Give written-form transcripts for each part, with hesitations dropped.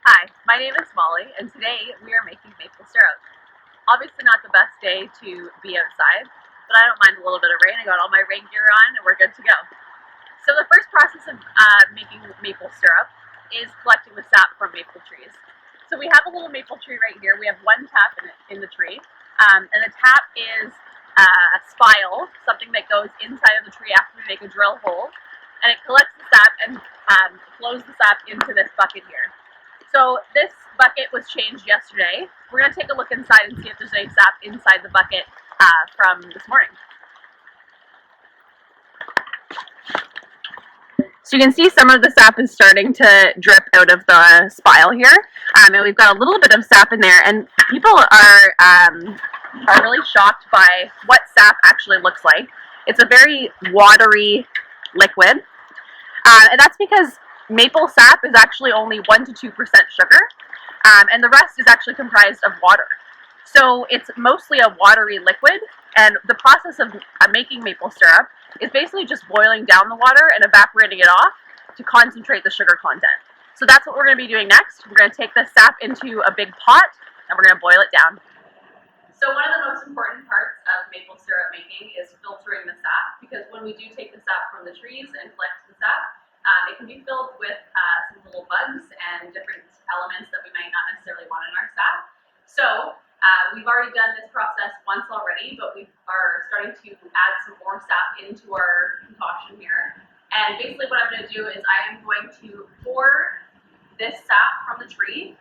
Hi, my name is Molly, and today we are making maple syrup. Obviously not the best day to be outside, but I don't mind a little bit of rain. I got all my rain gear on and we're good to go. So the first process of making maple syrup is collecting the sap from maple trees. So we have a little maple tree right here. We have one tap in the tree, and the tap is a spile, something that goes inside of the tree after we make a drill hole, and it collects the sap and flows the sap into this bucket here. So this bucket was changed yesterday. We're going to take a look inside and see if there's any sap inside the bucket from this morning. So you can see some of the sap is starting to drip out of the spile here, and we've got a little bit of sap in there, and people are really shocked by what sap actually looks like. It's a very watery liquid, and that's because maple sap is actually only 1 to 2% sugar, and the rest is actually comprised of water. So it's mostly a watery liquid, and the process of making maple syrup is basically just boiling down the water and evaporating it off to concentrate the sugar content. So that's what we're going to be doing next. We're going to take the sap into a big pot, and we're going to boil it down. So one of the most important parts of maple syrup making is filtering the sap, because when we do take the sap from the trees and collect the sap, it can be filled with some little bugs and different elements that we might not necessarily want in our sap. So we've already done this process once already, but we are starting to add some more sap into our concoction here. And basically what I'm going to do is I am going to pour this sap from the tree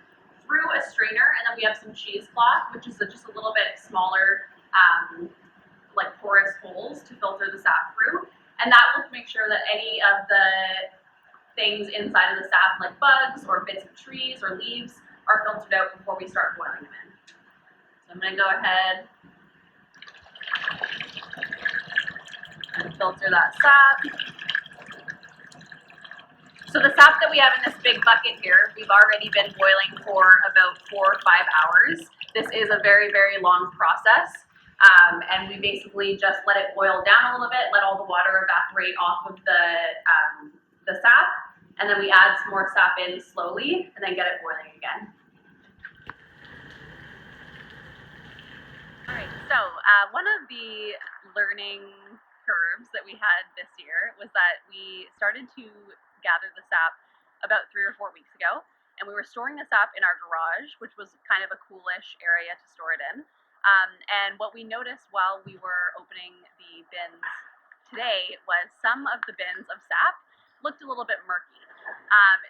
through a strainer, and then we have some cheesecloth, which is just a little bit smaller, like porous holes to filter the sap through. And that will make sure that any of the things inside of the sap, like bugs or bits of trees or leaves, are filtered out before we start boiling them in. So I'm going to go ahead and filter that sap. So the sap that we have in this big bucket here, we've already been boiling for about 4 or 5 hours. This is a very, very long process. And we basically just let it boil down a little bit, let all the water evaporate off of the sap, and then we add some more sap in slowly, and then get it boiling again. All right, so one of the learning curves that we had this year was that we started to gather the sap about 3 or 4 weeks ago, and we were storing the sap in our garage, which was kind of a coolish area to store it in. And what we noticed while we were opening the bins today was some of the bins of sap looked a little bit murky.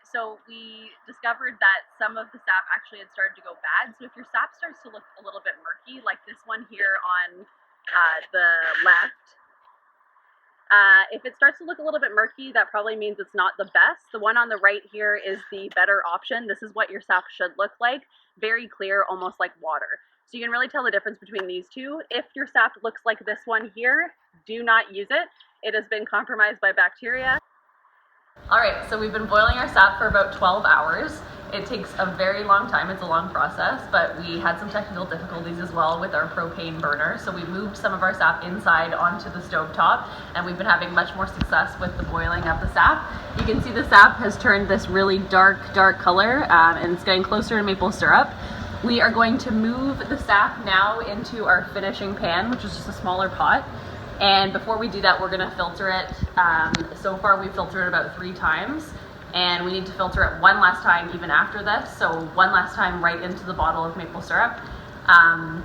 So we discovered that some of the sap actually had started to go bad. So if your sap starts to look a little bit murky, like this one here on the left, if it starts to look a little bit murky, that probably means it's not the best. The one on the right here is the better option. This is what your sap should look like. Very clear, almost like water. So you can really tell the difference between these two. If your sap looks like this one here, do not use it. It has been compromised by bacteria. All right, so we've been boiling our sap for about 12 hours. It takes a very long time, it's a long process, but we had some technical difficulties as well with our propane burner. So we moved some of our sap inside onto the stovetop, and we've been having much more success with the boiling of the sap. You can see the sap has turned this really dark color, and it's getting closer to maple syrup. We are going to move the sap now into our finishing pan, which is just a smaller pot. And before we do that, we're going to filter it. So far we've filtered it about 3 times, and we need to filter it one last time even after this. So one last time right into the bottle of maple syrup.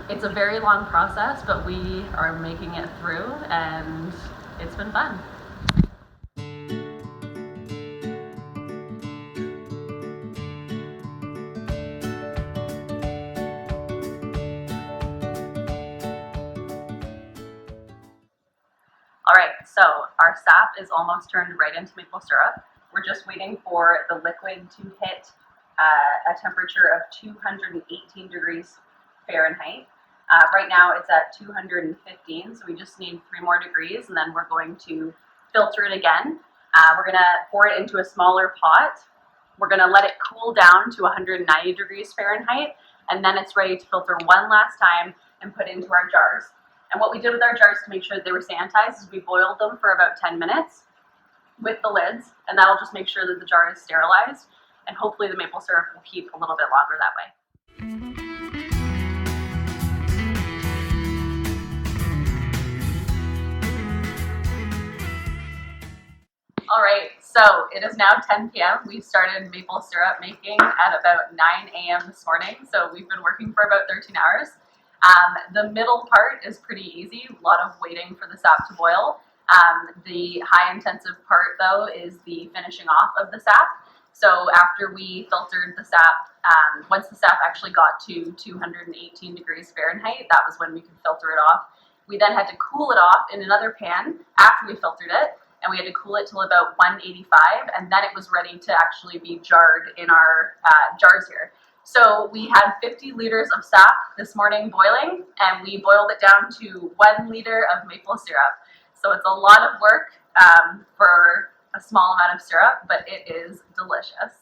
It's a very long process, but we are making it through, and it's been fun. All right, so our sap is almost turned right into maple syrup. We're just waiting for the liquid to hit a temperature of 218 degrees Fahrenheit. Right now it's at 215, so we just need 3 more degrees, and then we're going to filter it again. We're going to pour it into a smaller pot. We're going to let it cool down to 190 degrees Fahrenheit, and then it's ready to filter one last time and put into our jars. And what we did with our jars to make sure that they were sanitized is we boiled them for about 10 minutes with the lids, and that'll just make sure that the jar is sterilized. and hopefully the maple syrup will keep a little bit longer that way. All right, so it is now 10 p.m. We started maple syrup making at about 9 a.m. this morning, so we've been working for about 13 hours. The middle part is pretty easy, a lot of waiting for the sap to boil. The high intensive part though is the finishing off of the sap. So after we filtered the sap, once the sap actually got to 218 degrees Fahrenheit, that was when we could filter it off. We then had to cool it off in another pan after we filtered it, and we had to cool it till about 185, and then it was ready to actually be jarred in our jars here. So we had 50 liters of sap this morning boiling, and we boiled it down to 1 liter of maple syrup. So it's a lot of work for a small amount of syrup, but it is delicious.